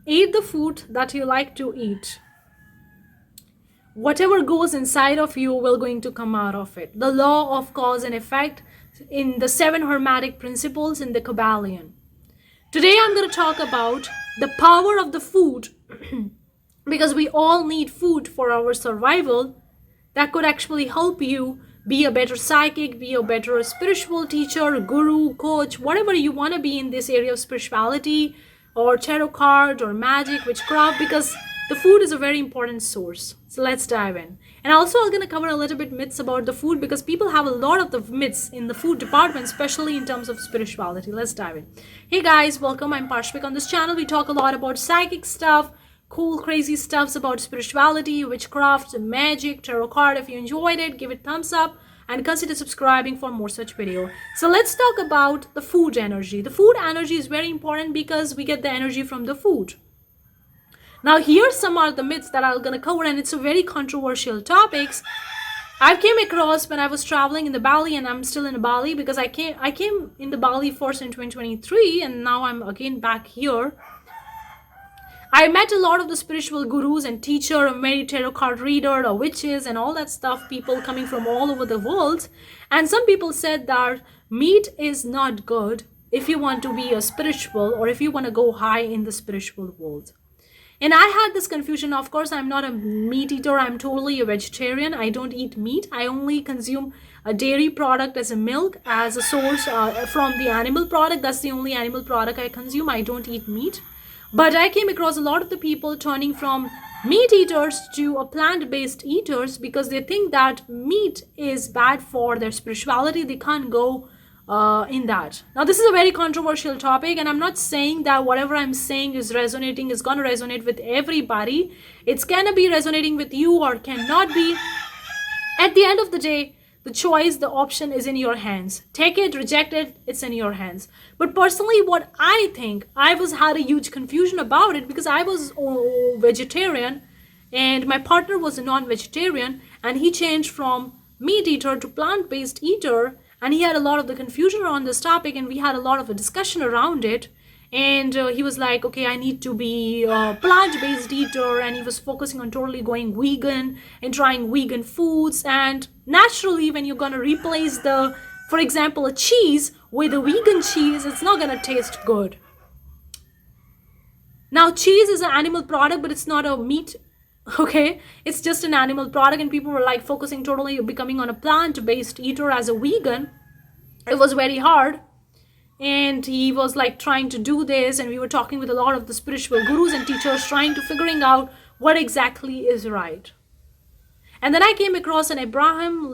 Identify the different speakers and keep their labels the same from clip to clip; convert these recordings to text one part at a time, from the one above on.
Speaker 1: eat the food that you like to eat. Whatever goes inside of you will going to come out of it. The law of cause and effect in the seven hermetic principles in the Kabbalion. Today I'm going to talk about the power of the food because we all need food for our survival that could actually help you be a better psychic, be a better spiritual teacher, guru, coach, whatever you want to be in this area of spirituality or tarot card or magic, witchcraft, because the food is a very important source. So let's dive in. And also I'm going to cover a little bit myths about the food because people have a lot of the myths in the food department, especially in terms of spirituality. Let's dive in. Hey guys, welcome. I'm Parshvik. On this channel, we talk a lot about psychic stuff, cool, crazy stuffs about spirituality, witchcraft, magic, tarot card. If you enjoyed it, give it thumbs up and consider subscribing for more such video. So let's talk about the food energy. The food energy is very important because we get the energy from the food. Now here some are the myths that I'm going to cover, and it's a very controversial topics. I came across when I was traveling in the Bali, and I'm still in Bali because I came in the Bali first in 2023 and now I'm again back here. I met a lot of the spiritual gurus and teacher, many tarot card reader, or witches and all that stuff, people coming from all over the world. And some people said that meat is not good if you want to be a spiritual or if you want to go high in the spiritual world. And I had this confusion. Of course, I'm not a meat eater. I'm totally a vegetarian. I don't eat meat. I only consume a dairy product as a milk, as a source from the animal product. That's the only animal product I consume. I don't eat meat. But I came across a lot of the people turning from meat eaters to a plant-based eaters because they think that meat is bad for their spirituality. They can't go in that. Now, this is a very controversial topic, and I'm not saying that whatever I'm saying is going to resonate with everybody. It's gonna be resonating with you or cannot be. At the end of the day, the choice, the option is in your hands. Take it, reject it, it's in your hands. But personally, what I think, had a huge confusion about it because I was vegetarian and my partner was a non-vegetarian, and he changed from meat eater to plant-based eater, and he had a lot of the confusion around this topic, and we had a lot of a discussion around it. And he was like, okay, I need to be a plant-based eater, and he was focusing on totally going vegan and trying vegan foods. And naturally, when you're going to replace for example, a cheese with a vegan cheese, it's not going to taste good. Now, cheese is an animal product, but it's not a meat. Okay, it's just an animal product, and people were like focusing totally becoming on a plant-based eater as a vegan. It was very hard, and he was like trying to do this, and we were talking with a lot of the spiritual gurus and teachers trying to figuring out what exactly is right. And then I came across an Abraham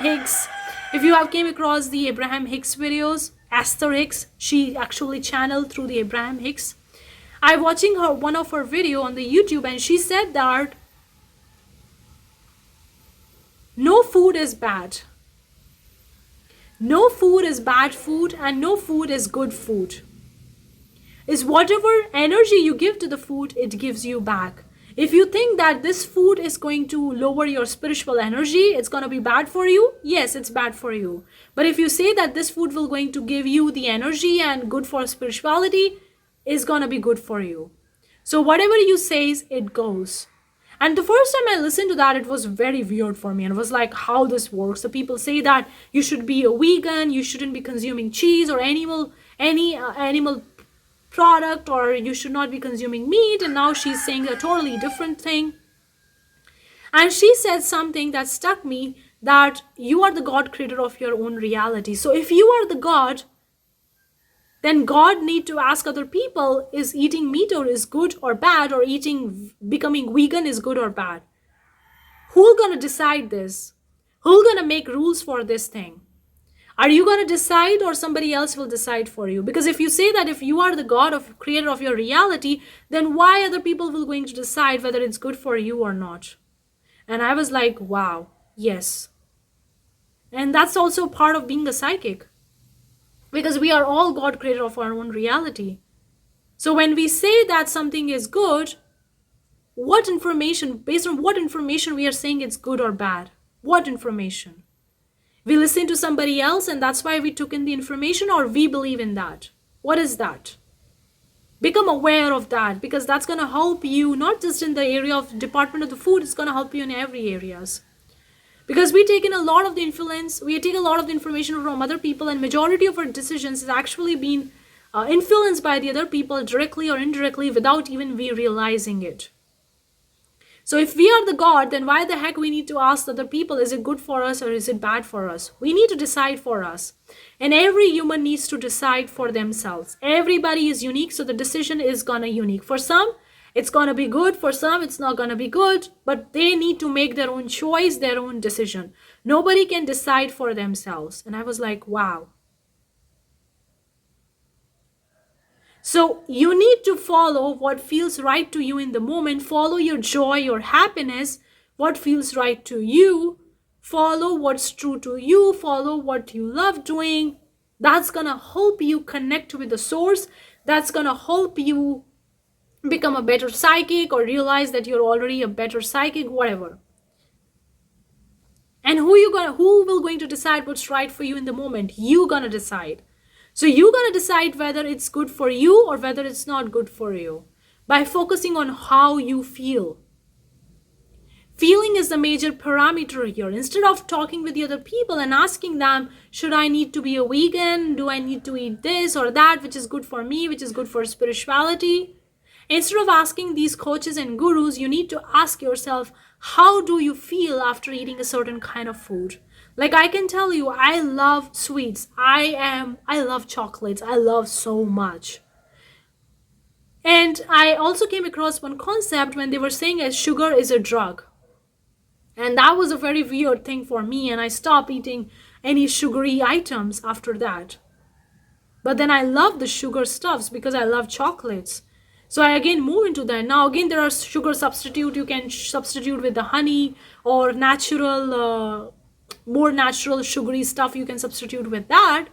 Speaker 1: Hicks. If you have came across the Abraham Hicks videos, Esther Hicks, she actually channeled through the Abraham Hicks. I'm watching one of her video on the YouTube, and she said that no food is bad. No food is bad food, and no food is good food. Is whatever energy you give to the food, it gives you back. If you think that this food is going to lower your spiritual energy, it's going to be bad for you, yes, it's bad for you. But if you say that this food will going to give you the energy and good for spirituality, is gonna be good for you. So whatever you say, it goes. And the first time I listened to that, it was very weird for me, and it was like how this works. So people say that you should be a vegan, you shouldn't be consuming cheese or any animal product, or you should not be consuming meat. And now she's saying a totally different thing. And she said something that struck me, that you are the God creator of your own reality. So if you are the God, then God need to ask other people, is eating meat or is good or bad, or becoming vegan is good or bad? Who's gonna decide this? Who's gonna make rules for this thing? Are you gonna decide, or somebody else will decide for you? Because if you say that if you are the God of creator of your reality, then why other people will going to decide whether it's good for you or not? And I was like, wow, yes. And that's also part of being a psychic. Because we are all God creator of our own reality. So when we say that something is good, based on what information we are saying it's good or bad? What information? We listen to somebody else and that's why we took in the information, or we believe in that? What is that? Become aware of that, because that's going to help you not just in the area of department of the food, it's going to help you in every areas. Because we take in a lot of the influence, we take a lot of the information from other people, and majority of our decisions is actually being influenced by the other people directly or indirectly without even we realizing it. So if we are the God, then why the heck we need to ask other people, is it good for us or is it bad for us? We need to decide for us. And every human needs to decide for themselves. Everybody is unique, so the decision is gonna unique. For some, it's gonna be good. For some, it's not gonna be good. But they need to make their own choice, their own decision. Nobody can decide for themselves. And I was like, wow. So you need to follow what feels right to you in the moment. Follow your joy, your happiness, what feels right to you. Follow what's true to you. Follow what you love doing. That's going to help you connect with the source. That's going to help you become a better psychic or realize that you're already a better psychic, whatever. And who will going to decide what's right for you in the moment? You gonna decide. So you're going to decide whether it's good for you or whether it's not good for you by focusing on how you feel. Feeling is the major parameter here. Instead of talking with the other people and asking them, should I need to be a vegan? Do I need to eat this or that, which is good for me, which is good for spirituality? Instead of asking these coaches and gurus, you need to ask yourself, how do you feel after eating a certain kind of food? Like I can tell you, I love sweets. I love chocolates. I love so much. And I also came across one concept when they were saying that sugar is a drug. And that was a very weird thing for me. And I stopped eating any sugary items after that. But then I love the sugar stuffs because I love chocolates. So I again move into that. Now again, there are sugar substitute. You can substitute with the honey or natural more natural sugary stuff, you can substitute with that.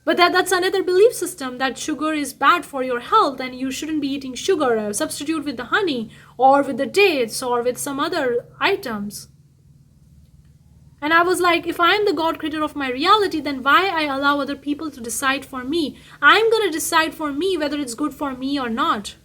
Speaker 1: But that's another belief system, that sugar is bad for your health and you shouldn't be eating sugar. Substitute with the honey or with the dates or with some other items. And I was like, if I'm the God creator of my reality, then why I allow other people to decide for me? I'm going to decide for me whether it's good for me or not,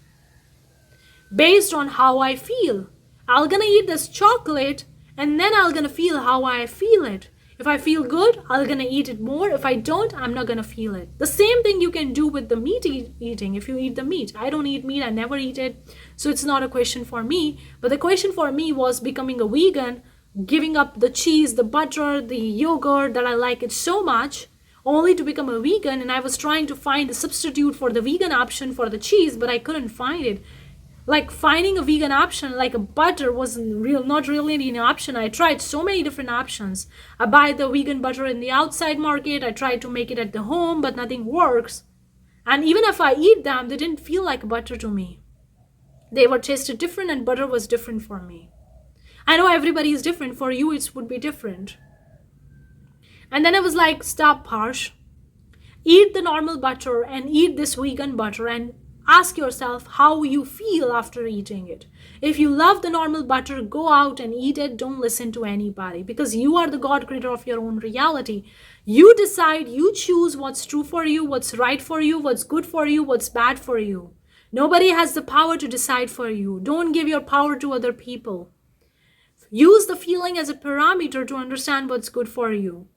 Speaker 1: based on how I feel. I'm going to eat this chocolate and then I'm going to feel how I feel it. If I feel good, I'm going to eat it more. If I don't, I'm not going to feel it. The same thing you can do with the meat eating. If you eat the meat, I don't eat meat. I never eat it. So it's not a question for me. But the question for me was becoming a vegan, giving up the cheese, the butter, the yogurt that I like it so much, only to become a vegan. And I was trying to find a substitute for the vegan option for the cheese, but I couldn't find it. Like finding a vegan option like a butter wasn't not really an option. I tried so many different options. I buy the vegan butter in the outside market. I tried to make it at the home, but nothing works. And even if I eat them, they didn't feel like butter to me. They were tasted different and butter was different for me. I know everybody is different. For you, it would be different. And then I was like, stop, Parsh. Eat the normal butter and eat this vegan butter and ask yourself how you feel after eating it. If you love the normal butter, go out and eat it. Don't listen to anybody, because you are the God creator of your own reality. You decide, you choose what's true for you, what's right for you, what's good for you, what's bad for you. Nobody has the power to decide for you. Don't give your power to other people. Use the feeling as a parameter to understand what's good for you.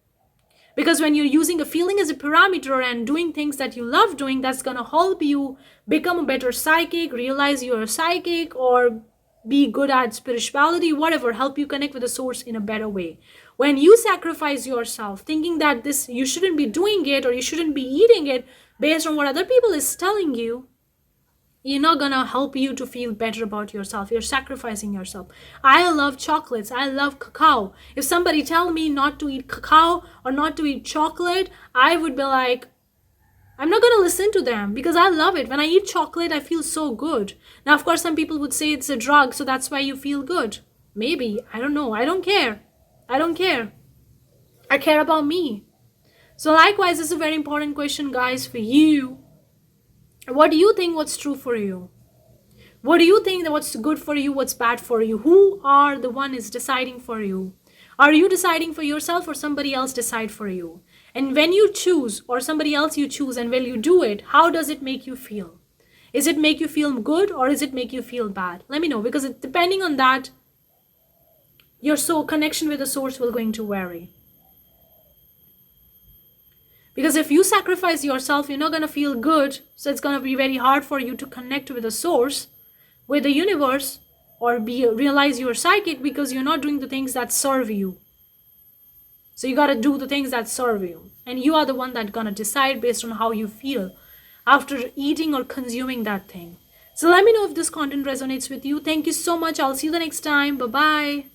Speaker 1: Because when you're using a feeling as a parameter and doing things that you love doing, that's going to help you become a better psychic, realize you're a psychic, or be good at spirituality, whatever, help you connect with the source in a better way. When you sacrifice yourself, thinking that this you shouldn't be doing it or you shouldn't be eating it based on what other people is telling you, you're not gonna help you to feel better about yourself. You're sacrificing yourself. I love chocolates. I love cacao. If somebody tell me not to eat cacao or not to eat chocolate, I would be like, I'm not gonna listen to them because I love it. When I eat chocolate, I feel so good. Now, of course, some people would say it's a drug, so that's why you feel good. Maybe. I don't know. I don't care. I don't care. I care about me. So likewise, this is a very important question, guys, for you. What do you think what's true for you? What do you think that what's good for you, what's bad for you? Who are the one is deciding for you? Are you deciding for yourself or somebody else decide for you? And when you choose or somebody else you choose and when you do it, how does it make you feel? Is it make you feel good or is it make you feel bad? Let me know, because depending on that, your soul connection with the source will going to vary. Because if you sacrifice yourself, you're not going to feel good. So it's going to be very hard for you to connect with the source, with the universe, or realize you're psychic, because you're not doing the things that serve you. So you got to do the things that serve you. And you are the one that's going to decide based on how you feel after eating or consuming that thing. So let me know if this content resonates with you. Thank you so much. I'll see you the next time. Bye-bye.